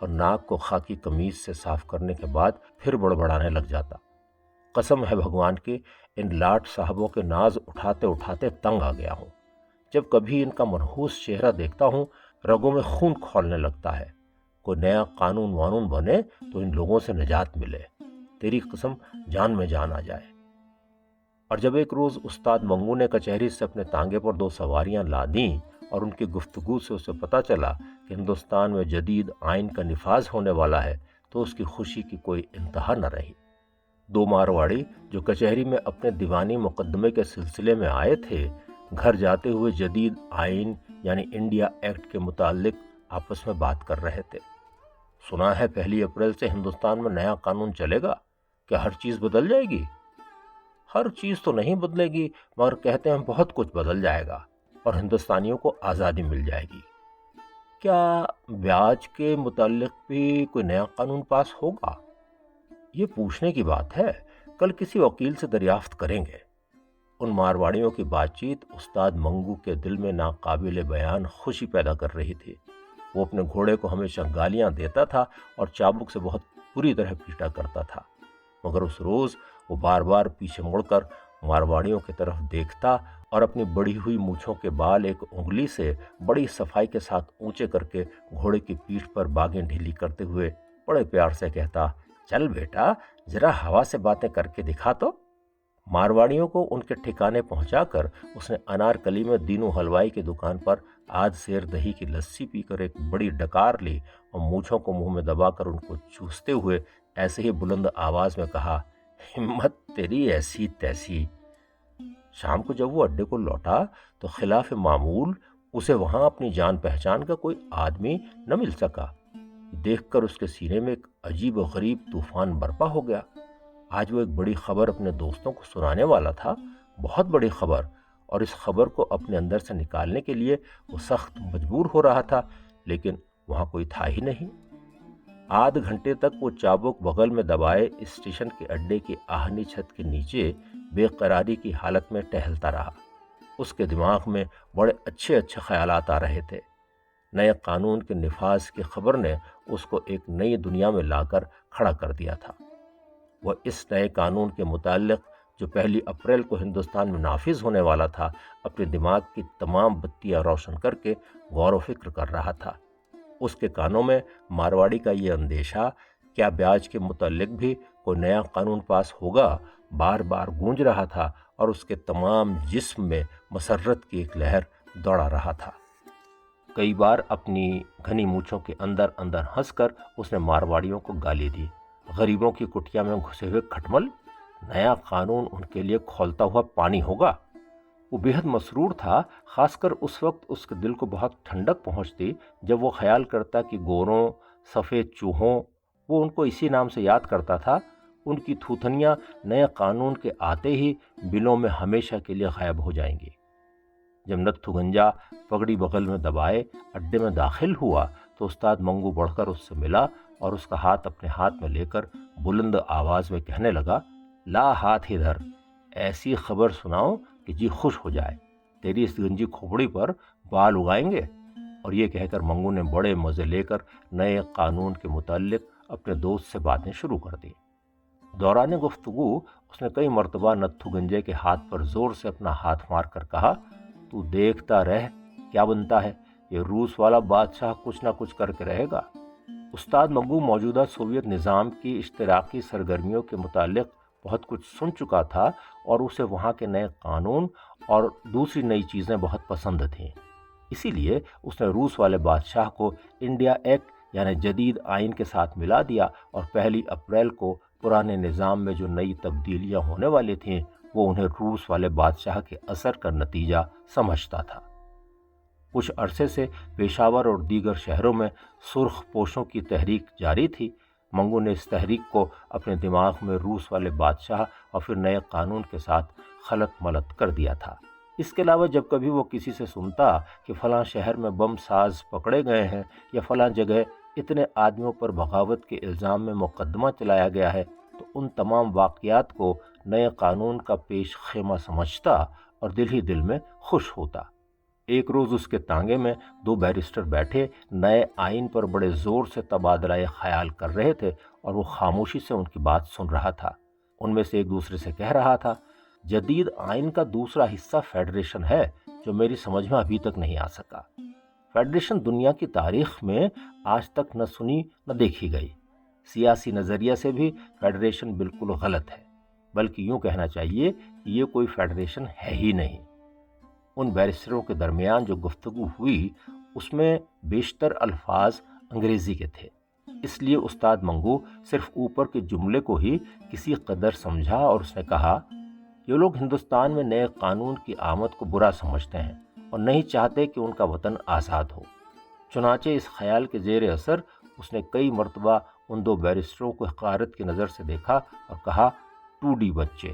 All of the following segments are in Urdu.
اور ناک کو خاکی قمیض سے صاف کرنے کے بعد پھر بڑبڑانے لگ جاتا۔ قسم ہے بھگوان کی، ان لاٹ صاحبوں کے ناز اٹھاتے اٹھاتے تنگ آ گیا ہوں۔ جب کبھی ان کا منحوس چہرہ دیکھتا ہوں رگوں میں خون کھولنے لگتا ہے۔ کوئی نیا قانون وانون بنے تو ان لوگوں سے نجات ملے، تیری قسم جان میں جان آ جائے۔ اور جب ایک روز استاد منگو نے کچہری سے اپنے تانگے پر 2 سواریاں لا دیں اور ان کی گفتگو سے اسے پتہ چلا کہ ہندوستان میں جدید آئین کا نفاذ ہونے والا ہے تو اس کی خوشی کی کوئی انتہا نہ رہی۔ 2 مارواڑی جو کچہری میں اپنے دیوانی مقدمے کے سلسلے میں آئے تھے، گھر جاتے ہوئے جدید آئین یعنی انڈیا ایکٹ کے متعلق آپس میں بات کر رہے تھے۔ سنا ہے 1 اپریل سے ہندوستان میں نیا قانون چلے گا، کیا ہر چیز بدل جائے گی؟ ہر چیز تو نہیں بدلے گی، مگر کہتے ہیں بہت کچھ بدل جائے گا اور ہندوستانیوں کو آزادی مل جائے گی۔ کیا بیاج کے متعلق بھی کوئی نیا قانون پاس ہوگا؟ یہ پوچھنے کی بات ہے، کل کسی وکیل سے دریافت کریں گے۔ ان مارواڑیوں کی بات چیت استاد منگو کے دل میں ناقابل بیان خوشی پیدا کر رہی تھی۔ وہ اپنے گھوڑے کو ہمیشہ گالیاں دیتا تھا اور چابک سے بہت بری طرح پیٹا کرتا تھا، مگر اس روز وہ بار بار پیچھے مڑ کر مارواڑیوں کی طرف دیکھتا اور اپنی بڑھی ہوئی مونچھوں کے بال ایک انگلی سے بڑی صفائی کے ساتھ اونچے کر کے گھوڑے کی پیٹھ پر باگیں ڈھیلی کرتے ہوئے بڑے پیار سے کہتا، چل بیٹا ذرا ہوا سے باتیں کر کے دکھا تو۔ مارواڑیوں کو ان کے ٹھکانے پہنچا کر اس نے انارکلی میں دینو حلوائی کی دکان پر آدھ سیر دہی کی لسی پی کر ایک بڑی ڈکار لی اور مونچھوں کو منہ میں دبا کر ان کو چوستے ہوئے ایسے ہی بلند آواز میں کہا، ہمت تیری ایسی تیسی۔ شام کو جب وہ اڈے کو لوٹا تو خلاف معمول اسے وہاں اپنی جان پہچان کا کوئی آدمی نہ مل سکا۔ دیکھ کر اس کے سینے میں ایک عجیب و غریب طوفان برپا ہو گیا۔ آج وہ ایک بڑی خبر اپنے دوستوں کو سنانے والا تھا، بہت بڑی خبر، اور اس خبر کو اپنے اندر سے نکالنے کے لیے وہ سخت مجبور ہو رہا تھا، لیکن وہاں کوئی تھا ہی نہیں۔ آدھ گھنٹے تک وہ چابک بغل میں دبائے اسٹیشن کے اڈے کی آہنی چھت کے نیچے بے قراری کی حالت میں ٹہلتا رہا۔ اس کے دماغ میں بڑے اچھے اچھے خیالات آ رہے تھے۔ نئے قانون کے نفاذ کی خبر نے اس کو ایک نئی دنیا میں لا کر کھڑا کر دیا تھا۔ وہ اس نئے قانون کے متعلق جو 1 اپریل کو ہندوستان میں نافذ ہونے والا تھا اپنے دماغ کی تمام بتیاں روشن کر کے غور و فکر کر رہا تھا۔ اس کے کانوں میں مارواڑی کا یہ اندیشہ کیا بیاج کے متعلق بھی کوئی نیا قانون پاس ہوگا بار بار گونج رہا تھا اور اس کے تمام جسم میں مسرت کی ایک لہر دوڑا رہا تھا۔ کئی بار اپنی گھنی مونچھوں کے اندر اندر ہنس کر اس نے مارواڑیوں کو گالی دی، غریبوں کی کٹیا میں گھسے ہوئے کھٹمل، نیا قانون ان کے لیے کھولتا ہوا پانی ہوگا۔ وہ بے حد مسرور تھا، خاص کر اس وقت اس کے دل کو بہت ٹھنڈک پہنچتی جب وہ خیال کرتا کہ گوروں، سفید چوہوں، وہ ان کو اسی نام سے یاد کرتا تھا، ان کی تھوتھنیاں نئے قانون کے آتے ہی بلوں میں ہمیشہ کے لیے غائب ہو جائیں گی۔ جب نتھو گنجا پگڑی بغل میں دبائے اڈے میں داخل ہوا تو استاد منگو بڑھ کر اس سے ملا اور اس کا ہاتھ اپنے ہاتھ میں لے کر بلند آواز میں کہنے لگا، لا ہاتھ ادھر، ایسی خبر سناؤ کہ جی خوش ہو جائے، تیری اس گنجی کھوپڑی پر بال اگائیں گے۔ اور یہ کہہ کر منگو نے بڑے مزے لے کر نئے قانون کے متعلق اپنے دوست سے باتیں شروع کر دی۔ دوران گفتگو اس نے کئی مرتبہ نتھو گنجے کے ہاتھ پر زور سے اپنا ہاتھ مار کر کہا، تو دیکھتا رہ کیا بنتا ہے، یہ روس والا بادشاہ کچھ نہ کچھ کر کے رہے گا۔ استاد منگو موجودہ سوویت نظام کی اشتراکی سرگرمیوں کے متعلق بہت کچھ سن چکا تھا اور اسے وہاں کے نئے قانون اور دوسری نئی چیزیں بہت پسند تھیں۔ اسی لیے اس نے روس والے بادشاہ کو انڈیا ایکٹ یعنی جدید آئین کے ساتھ ملا دیا اور 1 اپریل کو پرانے نظام میں جو نئی تبدیلیاں ہونے والی تھیں وہ انہیں روس والے بادشاہ کے اثر کا نتیجہ سمجھتا تھا۔ کچھ عرصے سے پشاور اور دیگر شہروں میں سرخ پوشوں کی تحریک جاری تھی۔ منگو نے اس تحریک کو اپنے دماغ میں روس والے بادشاہ اور پھر نئے قانون کے ساتھ خلط ملط کر دیا تھا۔ اس کے علاوہ جب کبھی وہ کسی سے سنتا کہ فلاں شہر میں بم ساز پکڑے گئے ہیں یا فلاں جگہ اتنے آدمیوں پر بغاوت کے الزام میں مقدمہ چلایا گیا ہے تو ان تمام واقعات کو نئے قانون کا پیش خیمہ سمجھتا اور دل ہی دل میں خوش ہوتا۔ ایک روز اس کے تانگے میں دو بیرسٹر بیٹھے نئے آئین پر بڑے زور سے تبادلہ خیال کر رہے تھے اور وہ خاموشی سے ان کی بات سن رہا تھا۔ ان میں سے ایک دوسرے سے کہہ رہا تھا، جدید آئین کا دوسرا حصہ فیڈریشن ہے جو میری سمجھ میں ابھی تک نہیں آ سکا۔ فیڈریشن دنیا کی تاریخ میں آج تک نہ سنی نہ دیکھی گئی۔ سیاسی نظریہ سے بھی فیڈریشن بالکل غلط ہے، بلکہ یوں کہنا چاہیے کہ یہ کوئی فیڈریشن ہے ہی نہیں۔ ان بیرسٹروں کے درمیان جو گفتگو ہوئی اس میں بیشتر الفاظ انگریزی کے تھے، اس لیے استاد منگو صرف اوپر کے جملے کو ہی کسی قدر سمجھا اور اس نے کہا، یہ لوگ ہندوستان میں نئے قانون کی آمد کو برا سمجھتے ہیں اور نہیں چاہتے کہ ان کا وطن آزاد ہو۔ چنانچہ اس خیال کے زیر اثر اس نے کئی مرتبہ ان دو بیرسٹروں کو حقارت کی نظر سے دیکھا اور کہا، ٹوڈی بچے۔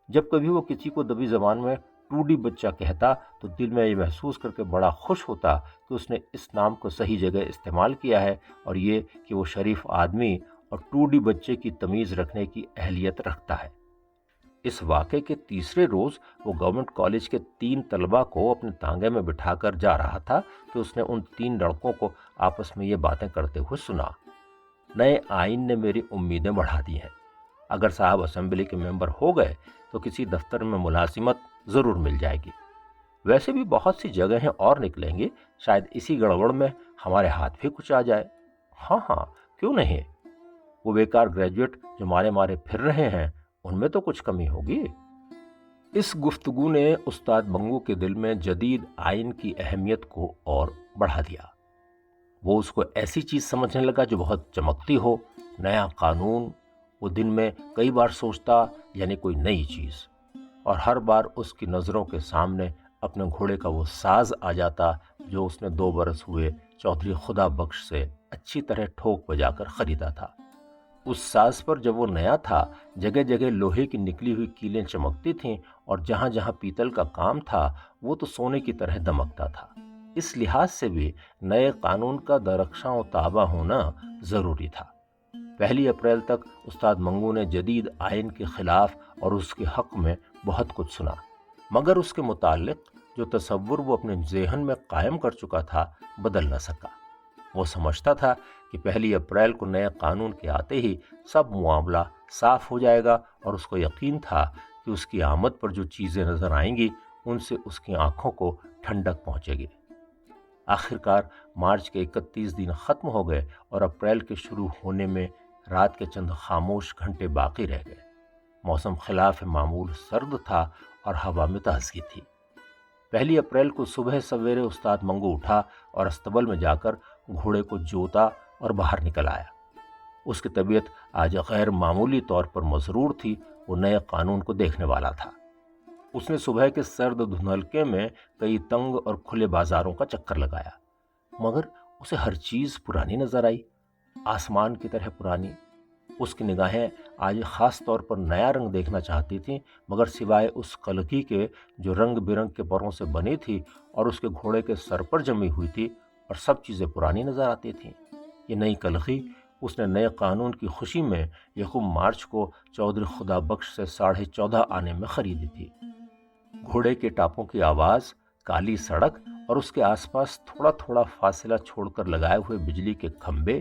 جب کبھی وہ کسی کو دبی زبان میں ٹوڈی بچہ کہتا تو دل میں یہ محسوس کر کے بڑا خوش ہوتا کہ اس نے اس نام کو صحیح جگہ استعمال کیا ہے، اور یہ کہ وہ شریف آدمی اور ٹوڈی بچے کی تمیز رکھنے کی اہلیت رکھتا ہے۔ اس واقعے کے تیسرے روز وہ گورنمنٹ کالج کے 3 طلباء کو اپنے تانگے میں بٹھا کر جا رہا تھا کہ اس نے ان 3 لڑکوں کو آپس میں یہ باتیں کرتے ہوئے سنا۔ نئے آئین نے میری امیدیں بڑھا دی ہیں۔ اگر صاحب اسمبلی کے ممبر ہو گئے تو کسی دفتر میں ملازمت ضرور مل جائے گی۔ ویسے بھی بہت سی جگہیں اور نکلیں گی، شاید اسی گڑبڑ میں ہمارے ہاتھ بھی کچھ آ جائے۔ ہاں کیوں نہیں؟ وہ بیکار گریجویٹ جو مارے پھر رہے ہیں ان میں تو کچھ کمی ہوگی۔ اس گفتگو نے استاد منگو کے دل میں جدید آئین کی اہمیت کو اور بڑھا دیا۔ وہ اس کو ایسی چیز سمجھنے لگا جو بہت چمکتی ہو۔ نیا قانون، وہ دن میں کئی بار سوچتا، یعنی کوئی نئی چیز، اور ہر بار اس کی نظروں کے سامنے اپنے گھوڑے کا وہ ساز آ جاتا جو اس نے 2 برس ہوئے چودھری خدا بخش سے اچھی طرح ٹھوک بجا کر خریدا تھا۔ اس ساز پر جب وہ نیا تھا، جگہ جگہ لوہے کی نکلی ہوئی کیلیں چمکتی تھیں اور جہاں جہاں پیتل کا کام تھا وہ تو سونے کی طرح دمکتا تھا۔ اس لحاظ سے بھی نئے قانون کا درخشاں و تابہ ہونا ضروری تھا۔ 1 اپریل تک استاد منگو نے جدید آئین کے خلاف اور اس کے حق میں بہت کچھ سنا، مگر اس کے متعلق جو تصور وہ اپنے ذہن میں قائم کر چکا تھا بدل نہ سکا۔ وہ سمجھتا تھا کہ 1 اپریل کو نئے قانون کے آتے ہی سب معاملہ صاف ہو جائے گا، اور اس کو یقین تھا کہ اس کی آمد پر جو چیزیں نظر آئیں گی ان سے اس کی آنکھوں کو ٹھنڈک پہنچے گی۔ آخرکار مارچ کے 31 دن ختم ہو گئے اور اپریل کے شروع ہونے میں رات کے چند خاموش گھنٹے باقی رہ گئے۔ موسم خلاف معمول سرد تھا اور ہوا میں تازگی تھی۔ 1 اپریل کو صبح سویرے استاد منگو اٹھا اور استبل میں جا کر گھوڑے کو جوتا اور باہر نکل آیا۔ اس کی طبیعت آج غیر معمولی طور پر مسرور تھی۔ وہ نئے قانون کو دیکھنے والا تھا۔ اس نے صبح کے سرد دھندلکے میں کئی تنگ اور کھلے بازاروں کا چکر لگایا، مگر اسے ہر چیز پرانی نظر آئی، آسمان کی طرح پرانی۔ اس کی نگاہیں آج خاص طور پر نیا رنگ دیکھنا چاہتی تھیں، مگر سوائے اس قلعی کے جو رنگ برنگ کے پروں سے بنی تھی اور اس کے گھوڑے کے سر پر جمی ہوئی تھی، اور سب چیزیں پرانی نظر آتی تھیں۔ یہ نئی قلعی اس نے نئے قانون کی خوشی میں 1 مارچ کو چودھری خدا بخش سے 14.5 آنے میں خریدی تھی۔ گھوڑے کے ٹاپوں کی آواز، کالی سڑک اور اس کے آس پاس تھوڑا تھوڑا فاصلہ چھوڑ کر لگائے ہوئے بجلی کے کھمبے،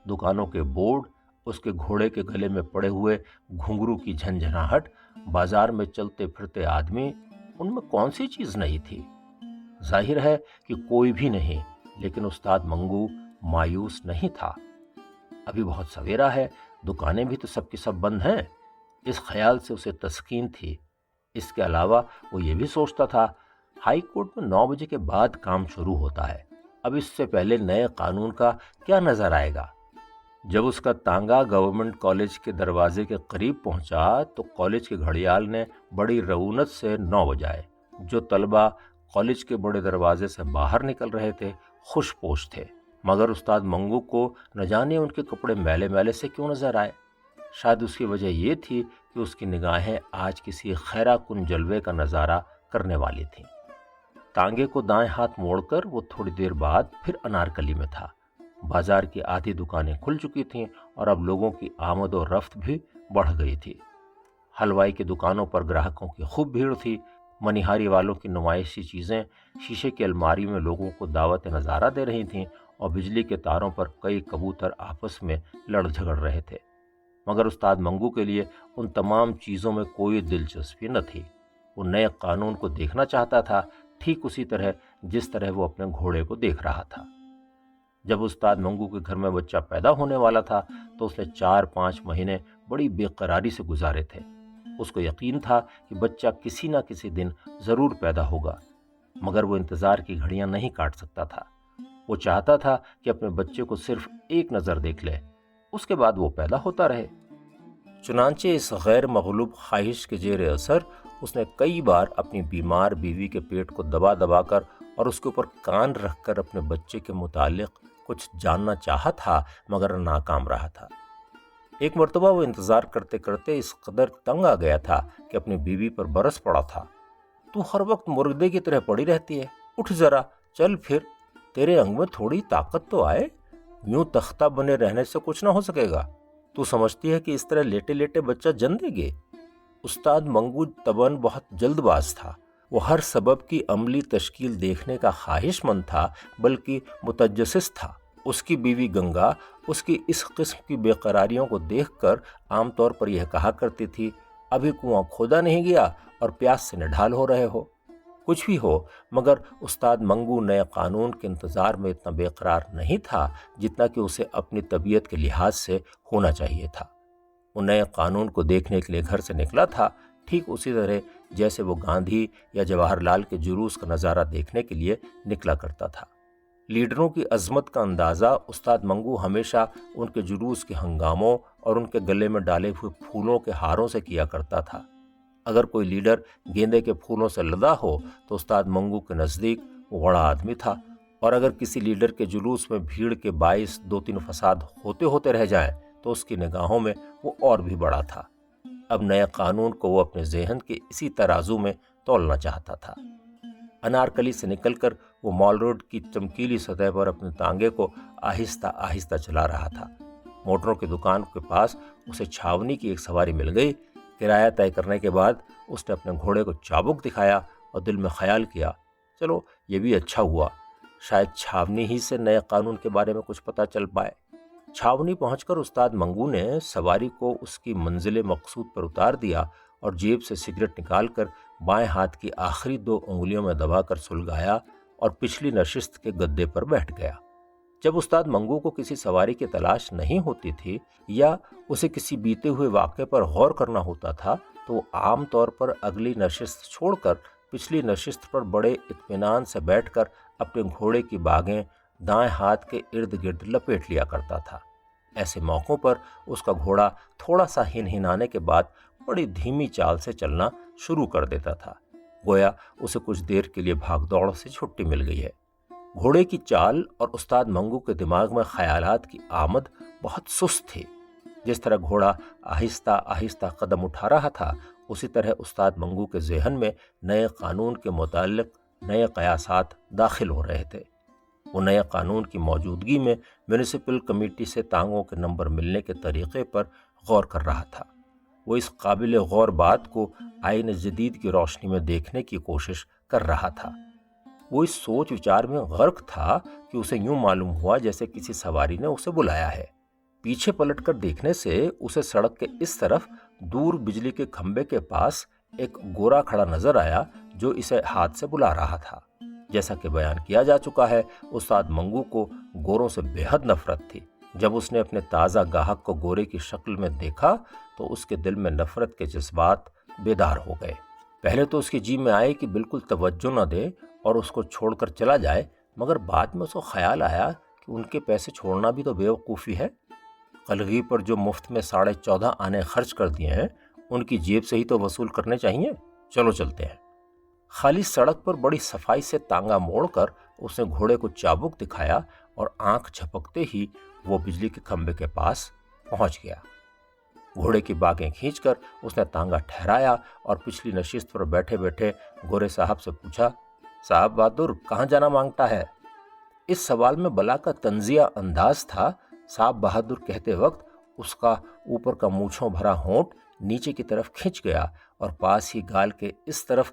دکانوں کے بورڈ، اس کے گھوڑے کے گلے میں پڑے ہوئے گھنگرو کی جھنجھناہٹ، بازار میں چلتے پھرتے آدمی، ان میں کون سی چیز نہیں تھی؟ ظاہر ہے کہ کوئی بھی نہیں، لیکن استاد منگو مایوس نہیں تھا۔ ابھی بہت سویرا ہے، دکانیں بھی تو سب کی سب بند ہیں۔ اس خیال سے اسے تسکین تھی۔ اس کے علاوہ وہ یہ بھی سوچتا تھا، ہائی کورٹ میں 9 بجے کے بعد کام شروع ہوتا ہے، اب اس سے پہلے نئے قانون کا کیا نظر آئے گا؟ جب اس کا تانگا گورنمنٹ کالج کے دروازے کے قریب پہنچا تو کالج کے گھڑیال نے بڑی رعونت سے 9 بجائے۔ جو طلبہ کالج کے بڑے دروازے سے باہر نکل رہے تھے خوش پوش تھے، مگر استاد منگو کو نہ جانے ان کے کپڑے میلے میلے سے کیوں نظر آئے۔ شاید اس کی وجہ یہ تھی کہ اس کی نگاہیں آج کسی خیرہ کن جلوے کا نظارہ کرنے والی تھیں۔ تانگے کو دائیں ہاتھ موڑ کر وہ تھوڑی دیر بعد پھر انارکلی میں تھا۔ بازار کی آدھی دکانیں کھل چکی تھیں اور اب لوگوں کی آمد و رفت بھی بڑھ گئی تھی۔ حلوائی کی دکانوں پر گراہکوں کی خوب بھیڑ تھی۔ منیہاری والوں کی نمائشی چیزیں شیشے کی الماری میں لوگوں کو دعوت نظارہ دے رہی تھیں اور بجلی کے تاروں پر کئی کبوتر آپس میں لڑ جھگڑ رہے تھے، مگر استاد منگو کے لیے ان تمام چیزوں میں کوئی دلچسپی نہ تھی۔ وہ نئے قانون کو دیکھنا چاہتا تھا، ٹھیک اسی طرح جس طرح وہ اپنے گھوڑے کو دیکھ رہا تھا۔ جب استاد منگو کے گھر میں بچہ پیدا ہونے والا تھا تو اس نے 4-5 مہینے بڑی بے قراری سے گزارے تھے۔ اس کو یقین تھا کہ بچہ کسی نہ کسی دن ضرور پیدا ہوگا، مگر وہ انتظار کی گھڑیاں نہیں کاٹ سکتا تھا۔ وہ چاہتا تھا کہ اپنے بچے کو صرف ایک نظر دیکھ لے، اس کے بعد وہ پیدا ہوتا رہے۔ چنانچہ اس غیر مغلوب خواہش کے زیر اثر اس نے کئی بار اپنی بیمار بیوی کے پیٹ کو دبا دبا کر اور اس کے اوپر کان رکھ کر اپنے بچے کے متعلق کچھ جاننا چاہا تھا، مگر ناکام رہا تھا۔ ایک مرتبہ وہ انتظار کرتے کرتے اس قدر تنگ آ گیا تھا کہ اپنی بیوی پر برس پڑا تھا۔ تو ہر وقت مردے کی طرح پڑی رہتی ہے، اٹھ ذرا، چل پھر، تیرے انگ میں تھوڑی طاقت تو آئے، یوں تختہ بنے رہنے سے کچھ نہ ہو سکے گا۔ تو سمجھتی ہے کہ اس طرح لیٹے لیٹے بچہ جن دے گے؟ استاد منگو طبعاً بہت جلد باز تھا۔ وہ ہر سبب کی عملی تشکیل دیکھنے کا خواہش مند تھا، بلکہ متجسس تھا۔ اس کی بیوی گنگا اس کی اس قسم کی بے قراریوں کو دیکھ کر عام طور پر یہ کہا کرتی تھی، ابھی کنواں کھودا نہیں گیا اور پیاس سے نڈھال ہو رہے ہو۔ کچھ بھی ہو، مگر استاد منگو نئے قانون کے انتظار میں اتنا بے قرار نہیں تھا جتنا کہ اسے اپنی طبیعت کے لحاظ سے ہونا چاہیے تھا۔ وہ نئے قانون کو دیکھنے کے لیے گھر سے نکلا تھا، ٹھیک اسی طرح جیسے وہ گاندھی یا جواہر لال کے جلوس کا نظارہ دیکھنے کے لیے نکلا کرتا تھا۔ لیڈروں کی عظمت کا اندازہ استاد منگو ہمیشہ ان کے جلوس کے ہنگاموں اور ان کے گلے میں ڈالے ہوئے پھولوں کے ہاروں سے کیا کرتا تھا۔ اگر کوئی لیڈر گیندے کے پھولوں سے لدا ہو تو استاد منگو کے نزدیک وہ بڑا آدمی تھا، اور اگر کسی لیڈر کے جلوس میں بھیڑ کے باعث 2-3 فساد ہوتے ہوتے رہ جائیں تو اس کی نگاہوں میں وہ اور بھی بڑا تھا۔ اب نئے قانون کو وہ اپنے ذہن کے اسی ترازو میں تولنا چاہتا تھا۔ انارکلی سے نکل کر وہ مال روڈ کی چمکیلی سطح پر اپنے تانگے کو آہستہ آہستہ چلا رہا تھا۔ موٹروں کی دکان کے پاس اسے چھاونی کی ایک سواری مل گئی۔ کرایہ طے کرنے کے بعد اس نے اپنے گھوڑے کو چابک دکھایا اور دل میں خیال کیا، چلو یہ بھی اچھا ہوا، شاید چھاونی ہی سے نئے قانون کے بارے میں کچھ پتہ چل پائے۔ چھاونی پہنچ کر استاد منگو نے سواری کو اس کی منزل مقصود پر اتار دیا اور جیب سے سگریٹ نکال کر بائیں ہاتھ کی آخری 2 انگلیوں میں دبا کر سلگایا اور پچھلی نشست کے گدے پر بیٹھ گیا۔ جب استاد منگو کو کسی سواری کی تلاش نہیں ہوتی تھی یا اسے کسی بیتے ہوئے واقعے پر غور کرنا ہوتا تھا تو وہ عام طور پر اگلی نشست چھوڑ کر پچھلی نشست پر بڑے اطمینان سے بیٹھ کر اپنے گھوڑے کی باگیں دائیں ہاتھ کے ارد گرد لپیٹ لیا کرتا تھا۔ ایسے موقعوں پر اس کا گھوڑا تھوڑا سا ہنہنانے کے بعد بڑی دھیمی چال سے چلنا شروع کر دیتا تھا، گویا اسے کچھ دیر کے لیے بھاگ دوڑ سے چھٹی مل گئی ہے۔ گھوڑے کی چال اور استاد منگو کے دماغ میں خیالات کی آمد بہت سست تھی۔ جس طرح گھوڑا آہستہ آہستہ قدم اٹھا رہا تھا، اسی طرح استاد منگو کے ذہن میں نئے قانون کے متعلق نئے قیاسات داخل ہو رہے تھے۔ وہ نئے قانون کی موجودگی میں میونسپل کمیٹی سے تانگوں کے نمبر ملنے کے طریقے پر غور کر رہا تھا۔ وہ اس قابل غور بات کو آئین جدید کی روشنی میں دیکھنے کی کوشش کر رہا تھا۔ وہ اس سوچ وچار میں غرق تھا کہ اسے یوں معلوم ہوا جیسے کسی سواری نے اسے بلایا ہے۔ پیچھے پلٹ کر دیکھنے سے اسے سڑک کے اس طرف دور بجلی کے کھمبے کے پاس ایک گورا کھڑا نظر آیا جو اسے ہاتھ سے بلا رہا تھا۔ جیسا کہ بیان کیا جا چکا ہے، استاد منگو کو گوروں سے بے حد نفرت تھی۔ جب اس نے اپنے تازہ گاہک کو گورے کی شکل میں دیکھا تو اس کے دل میں نفرت کے جذبات بیدار ہو گئے۔ پہلے تو اس کی جی میں آئے کہ بالکل توجہ نہ دے اور اس کو چھوڑ کر چلا جائے، مگر بعد میں اس کو خیال آیا کہ ان کے پیسے چھوڑنا بھی تو بیوقوفی ہے۔ قلغی پر جو مفت میں 14.5 آنے خرچ کر دیے ہیں، ان کی جیب سے ہی تو وصول کرنے چاہیے۔ چلو چلتے ہیں۔ خالی سڑک پر بڑی صفائی سے تانگا موڑ کر اس نے گھوڑے کو چابک دکھایا اور آنکھ جھپکتے ہی وہ بجلی کے کھمبے کے پاس پہنچ گیا۔ گھوڑے کی باگیں کھینچ کر اس نے تانگا ٹھہرایا اور پچھلی نشست پر بیٹھے بیٹھے گورے صاحب سے پوچھا، صاحب بہادر کہاں جانا مانگتا ہے؟ اس سوال میں بلا کا طنزیہ انداز تھا۔ صاحب بہادر کہتے وقت اس کا اوپر کا مونچھوں بھرا ہونٹ نیچے کی طرف کھنچ گیا اور پاس ہی گال کے اس طرف